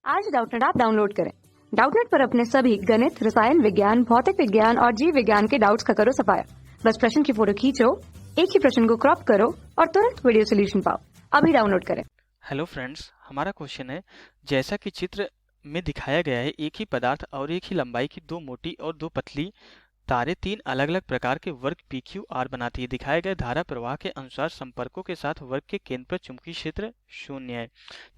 आज Doubtnut app download करें। Doubtnut पर अपने सभी गणित, रसायन विज्ञान, भौतिक विज्ञान और जीव विज्ञान के डाउट्स का करो सफाया। बस प्रश्न की फोटो खींचो, एक ही प्रश्न को क्रॉप करो और तुरंत वीडियो सोल्यूशन पाओ। अभी डाउनलोड करें। हेलो फ्रेंड्स, हमारा क्वेश्चन है जैसा कि चित्र में दिखाया गया है, एक ही पदार्थ और एक ही लंबाई की दो मोटी और दो पतली तारे तीन अलग अलग प्रकार के वर्ग पी क्यू आर बनाती है। दिखाए गए धारा प्रवाह के अनुसार संपर्कों के साथ वर्ग के केंद्र पर चुंबकीय क्षेत्र शून्य है।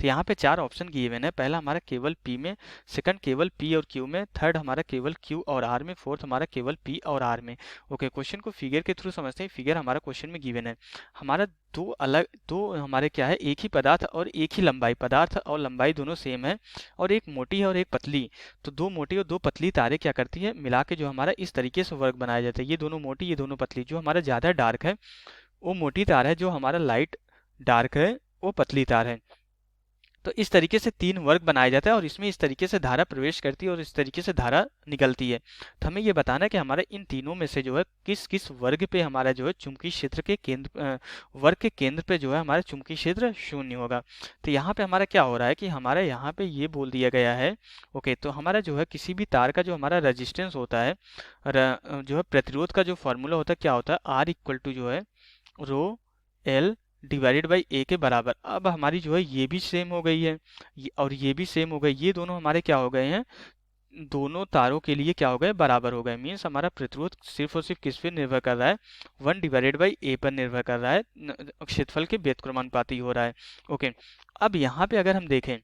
तो यहाँ पे चार ऑप्शन गिवन है। पहला हमारा केवल पी में, सेकंड केवल पी और क्यू में, थर्ड हमारा केवल क्यू और आर में, फोर्थ हमारा केवल पी और आर में। ओके, क्वेश्चन को फिगर के थ्रू समझते हैं। फिगर हमारा क्वेश्चन में गिवन है। हमारा दो हमारे क्या है, एक ही पदार्थ और एक ही लंबाई, पदार्थ और लंबाई दोनों सेम है और एक मोटी है और एक पतली। तो दो मोटी और दो पतली तारे क्या करती है, मिला के जो हमारा इस तरीके से वर्ग बनाया जाता है। ये दोनों मोटी, ये दोनों पतली। जो हमारा ज़्यादा डार्क है वो मोटी तार है, जो हमारा लाइट डार्क है वो पतली तार है। तो इस तरीके से तीन वर्ग बनाया जाता है और इसमें इस तरीके से धारा प्रवेश करती है और इस तरीके से धारा निकलती है। तो हमें ये बताना है कि हमारे इन तीनों में से जो है किस किस वर्ग पे हमारा जो है चुंबकीय क्षेत्र के केंद्र वर्ग के केंद्र पे जो है हमारा चुंबकीय क्षेत्र शून्य होगा। तो यहाँ पे हमारा क्या हो रहा है कि हमारे यहाँ पे ये बोल दिया गया है। ओके, तो हमारा जो है किसी भी तार का जो हमारा रेजिस्टेंस होता है, जो है प्रतिरोध का जो फॉर्मूला होता है, क्या होता है, आर इक्वल टू जो है रो एल डिवाइडेड बाई ए के बराबर। अब हमारी जो है ये भी सेम हो गई है, और ये भी सेम हो गई। ये दोनों हमारे क्या हो गए हैं, दोनों तारों के लिए क्या हो गए, बराबर हो गए। मीन्स हमारा प्रतिरोध सिर्फ और सिर्फ किस पे निर्भर कर रहा है, 1/a पर निर्भर कर रहा है, क्षेत्रफल के व्युत्क्रमानुपाती हो रहा है। ओके, अब यहाँ पे अगर हम देखें,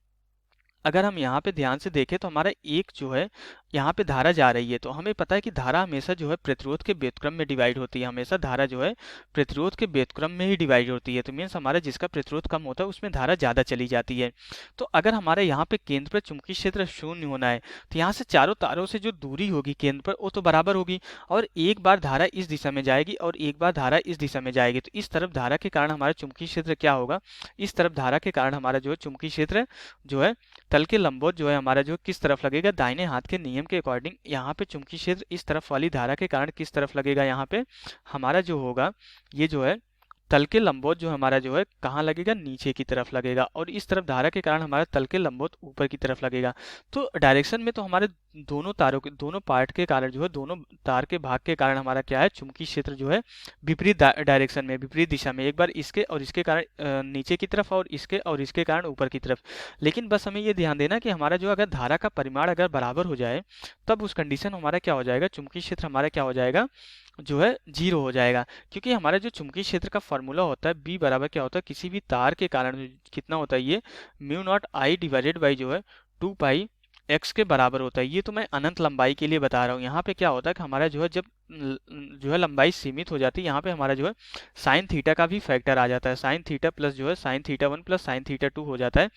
अगर हम यहाँ पे ध्यान से देखें तो हमारा एक जो है यहाँ पे धारा जा रही है। तो हमें पता है कि धारा हमेशा जो है प्रतिरोध के व्युत्क्रम में डिवाइड होती है। हमेशा धारा जो है प्रतिरोध के व्युत्क्रम में ही डिवाइड होती है। तो मीन्स हमारा जिसका प्रतिरोध कम होता है उसमें धारा ज़्यादा चली जाती है। तो अगर हमारे यहाँ पे केंद्र पर चुंबकीय क्षेत्र शून्य होना है तो यहाँ से चारों तारों से जो दूरी होगी केंद्र पर वो तो बराबर होगी, और एक बार धारा इस दिशा में जाएगी और एक बार धारा इस दिशा में जाएगी। तो इस तरफ धारा के कारण हमारा चुंबकीय क्षेत्र क्या होगा, इस तरफ धारा के कारण हमारा जो है चुंबकीय क्षेत्र जो है तल के लंबवत जो है हमारा जो किस तरफ लगेगा, दाहिने हाथ के नियम के अकॉर्डिंग यहाँ पे चुंबकीय क्षेत्र इस तरफ वाली धारा के कारण किस तरफ लगेगा, यहाँ पे हमारा जो होगा ये जो है तल के लंबवत जो हमारा जो है कहाँ लगेगा, नीचे की तरफ लगेगा, और इस तरफ धारा के कारण हमारा तल के लंबवत ऊपर की तरफ लगेगा। तो डायरेक्शन में तो हमारे दोनों तारों के दोनों पार्ट के कारण जो है, दोनों तार के भाग के कारण हमारा क्या है, चुंबकीय क्षेत्र जो है विपरीत डायरेक्शन में, विपरीत दिशा में, एक बार इसके और इसके कारण नीचे की तरफ और इसके कारण ऊपर की तरफ। लेकिन बस हमें ये ध्यान देना कि हमारा जो अगर धारा का परिमाण अगर बराबर हो जाए तब उस कंडीशन हमारा क्या हो जाएगा, चुंबकीय क्षेत्र हमारा क्या हो जाएगा, जो है 0 हो जाएगा। क्योंकि हमारा जो चुंबकीय क्षेत्र का फॉर्मूला होता है बी बराबर क्या होता है, किसी भी तार के कारण कितना होता है, ये mu not I divided by जो है 2 पाई एक्स के बराबर होता है। ये तो मैं अनंत लंबाई के लिए बता रहा हूँ। यहाँ पे क्या होता है कि हमारा जो है जब जो है लंबाई सीमित हो जाती है, यहाँ पे हमारा जो है साइन थीटा का भी फैक्टर आ जाता है। साइन थीटा प्लस जो है sine theta 1 plus sine theta 2 हो जाता है।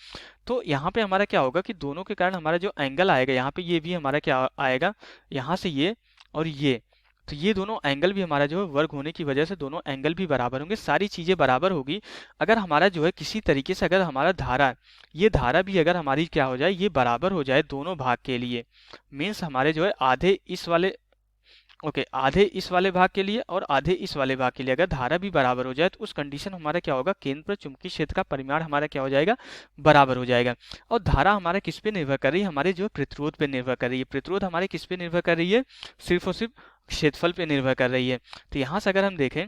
तो यहाँ पे हमारा क्या होगा कि दोनों के कारण हमारा जो एंगल आएगा, यहाँ पे ये भी हमारा क्या आएगा, यहाँ से ये और ये, तो ये दोनों एंगल भी हमारा जो है वर्ग होने की वजह से दोनों एंगल भी बराबर होंगे, सारी चीज़ें बराबर होगी। अगर हमारा जो है किसी तरीके से अगर हमारा धारा, ये धारा भी अगर हमारी क्या हो जाए, ये बराबर हो जाए दोनों भाग के लिए, मीन्स हमारे जो है आधे इस वाले, ओके, आधे इस वाले भाग के लिए और आधे इस वाले भाग के लिए अगर धारा भी बराबर हो जाए तो उस कंडीशन हमारा क्या होगा, केंद्र पर चुंबकीय क्षेत्र का परिमाण हमारा क्या हो जाएगा, बराबर हो जाएगा। और धारा हमारा किस पे निर्भर कर रही है, हमारे जो प्रतिरोध पे निर्भर कर रही है। प्रतिरोध हमारे किस पे निर्भर कर रही है, सिर्फ और सिर्फ क्षेत्रफल पे निर्भर कर रही है। तो यहाँ से अगर हम देखें,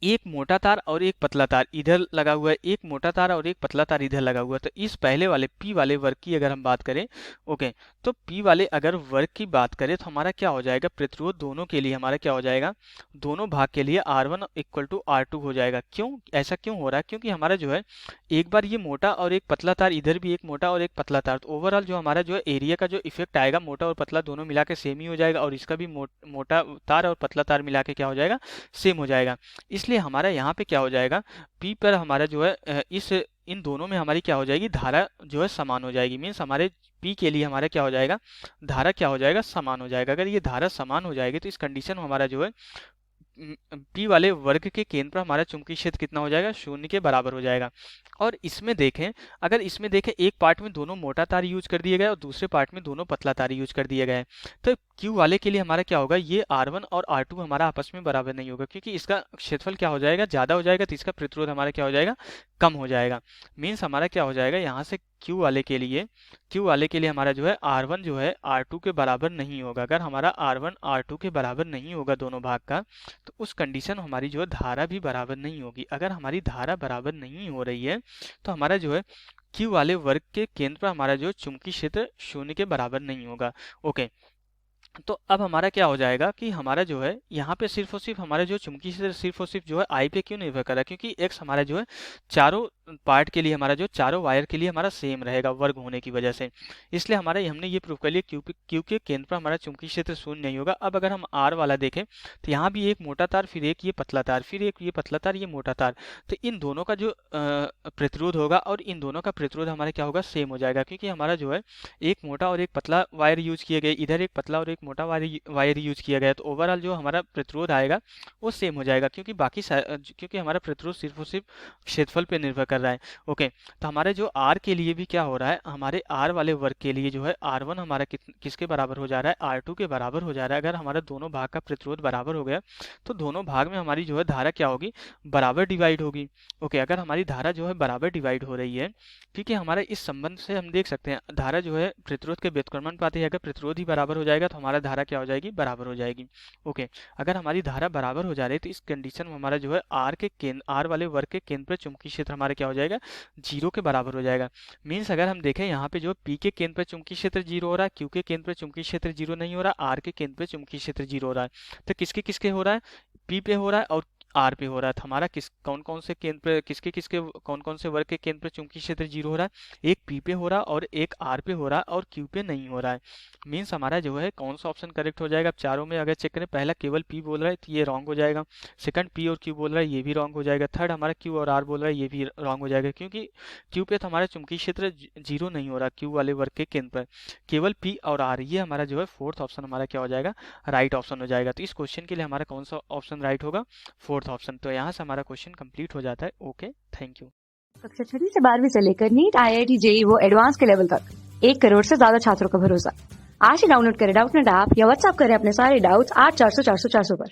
एक मोटा तार और एक पतला तार इधर लगा हुआ है, एक मोटा तार और एक पतला तार इधर लगा हुआ है। तो इस पहले वाले पी वाले वर्ग की अगर हम बात करें, ओके, तो पी वाले अगर वर्ग की बात करें तो हमारा क्या हो जाएगा, प्रतिरोध दोनों के लिए हमारा क्या हो जाएगा, दोनों भाग के लिए R1 इक्वल टू R2 हो जाएगा। क्यों ऐसा क्यों हो रहा है, क्योंकि हमारा जो है एक बार ये मोटा और एक पतला तार, इधर भी एक मोटा और एक पतला तार, तो ओवरऑल जो हमारा जो है एरिया का जो इफेक्ट आएगा, मोटा और पतला दोनों मिला के सेम ही हो जाएगा, और इसका भी मोटा तार और पतला तार मिला के क्या हो जाएगा, सेम हो जाएगा। इसलिए हमारा यहाँ पे क्या हो जाएगा, P पर हमारा जो है इस इन दोनों में हमारी क्या हो जाएगी, धारा जो है समान हो जाएगी। मीन्स हमारे P के लिए हमारा क्या हो जाएगा, धारा क्या हो जाएगा, समान हो जाएगा। अगर ये धारा समान हो जाएगी तो इस कंडीशन में हमारा जो है P वाले वर्ग के केंद्र पर हमारा चुंबकीय क्षेत्र कितना हो जाएगा, शून्य के बराबर हो जाएगा। और इसमें देखें, अगर इसमें देखें एक पार्ट में दोनों मोटा तार यूज कर दिए गए और दूसरे पार्ट में दोनों पतला तार यूज कर दिए गए, तो Q वाले के लिए हमारा क्या होगा, ये R1 और R2 हमारा आपस में बराबर नहीं होगा, क्योंकि इसका क्षेत्रफल क्या हो जाएगा, ज़्यादा हो जाएगा, तो इसका प्रतिरोध हमारा क्या हो जाएगा, कम हो जाएगा। मीन्स हमारा क्या हो जाएगा, यहाँ से क्यू वाले के लिए हमारा जो है R1 जो है R2 के बराबर नहीं होगा। अगर हमारा R1 R2 के बराबर नहीं होगा दोनों भाग का, तो उस कंडीशन में हमारी जो है धारा भी बराबर नहीं होगी। अगर हमारी धारा बराबर नहीं हो रही है तो हमारा जो है क्यू वाले वर्ग के केंद्र पर हमारा जो चुंबकीय क्षेत्र शून्य के बराबर नहीं होगा। ओके, तो अब हमारा क्या हो जाएगा कि हमारा जो है यहाँ पे सिर्फ और सिर्फ हमारा जो चुंबकीय क्षेत्र सिर्फ और सिर्फ जो है आई पे क्यों निर्भर कर रहा है, क्योंकि एक्स हमारा जो है चारों पार्ट के लिए, हमारा जो चारों वायर के लिए हमारा सेम रहेगा वर्ग होने की वजह से। इसलिए हमारा हमने ये प्रूव कर लिया क्यू के केंद्र पर हमारा चुंबकीय क्षेत्र शून्य नहीं होगा। अब अगर हम आर वाला देखें तो यहाँ भी एक मोटा तार, फिर एक ये पतला तार, फिर एक ये पतला तार, ये मोटा तार, तो इन दोनों का जो प्रतिरोध होगा और इन दोनों का प्रतिरोध हमारा क्या होगा, सेम हो जाएगा, क्योंकि हमारा जो है एक मोटा और एक पतला वायर यूज किए गए, इधर एक पतला और एक मोटा वायर यूज किया गया, तो ओवरऑल जो हमारा प्रतिरोध आएगा वो सेम हो जाएगा, क्योंकि हमारा प्रतिरोध सिर्फ और सिर्फ क्षेत्रफल पे निर्भर कर रहा है। ओके, तो हमारे जो आर के लिए भी क्या हो रहा है, हमारे आर वाले वर्ग के लिए जो है R1 हमारा किसके बराबर हो जा रहा है, R2 के बराबर हो जा रहा है। अगर हमारा दोनों भाग का प्रतिरोध बराबर हो गया तो दोनों भाग में हमारी जो है धारा क्या होगी, बराबर डिवाइड होगी। ओके, अगर हमारी धारा जो है बराबर डिवाइड हो रही है, क्योंकि हमारा इस संबंध से हम देख सकते हैं धारा जो है प्रतिरोध के व्युत्क्रमानुपाती है, अगर प्रतिरोध ही बराबर हो जाएगा तो हमारा धारा क्या हो जाएगी, बराबर हो जाएगी। ओके, अगर हमारी धारा बराबर हो जा रही है तो इस कंडीशन में हमारा जो है आर वाले वर्ग के केंद्र पर चुंबकीय क्षेत्र हमारा क्या हो जाएगा, 0 के बराबर हो जाएगा। मीन्स अगर हम देखें यहाँ पे जो पी के केंद्र पर चुंबकीय क्षेत्र 0 हो रहा है, क्यू के केंद्र पर चुंबकीय क्षेत्र 0 नहीं हो रहा, आर के केंद्र पर चुंबकीय क्षेत्र 0 हो रहा है, तो किसके किसके हो रहा है, पी पे हो रहा है और आर पे हो रहा है। तो हमारा कौन कौन से केंद्र पे, कौन कौन से वर्ग के केंद्र पे चुंबकीय क्षेत्र 0 हो रहा है, एक पी पे हो रहा है और एक आर पे हो रहा है और क्यू पे नहीं हो रहा है। मीन्स हमारा जो है कौन सा ऑप्शन करेक्ट हो जाएगा। अब चारों में अगर चेक करें, पहला केवल पी बोल रहा है तो ये रॉन्ग हो जाएगा, सेकंड पी और क्यू बोल रहा है ये भी रॉन्ग हो जाएगा, थर्ड हमारा क्यू और आर बोल रहा है ये भी रॉन्ग हो जाएगा, क्योंकि क्यू पे तो हमारा चुंबकीय क्षेत्र 0 नहीं हो रहा क्यू वाले वर्ग के केंद्र पर, केवल पी और आर, ये हमारा जो है फोर्थ ऑप्शन हमारा क्या हो जाएगा, राइट ऑप्शन हो जाएगा। तो इस क्वेश्चन के लिए हमारा कौन सा ऑप्शन राइट होगा, फोर्थ ऑप्शन। तो यहाँ से हमारा क्वेश्चन कंप्लीट हो जाता है। Okay, thank you. कक्षा 6 से 12वीं से लेकर नीट, IIT, JEE वो एडवांस के लेवल तक 1 करोड़ से ज्यादा छात्रों का भरोसा। आज ही डाउनलोड करें डाउटनेट ऐप या व्हाट्सएप करें अपने सारे डाउट्स 8400 400 400 पर।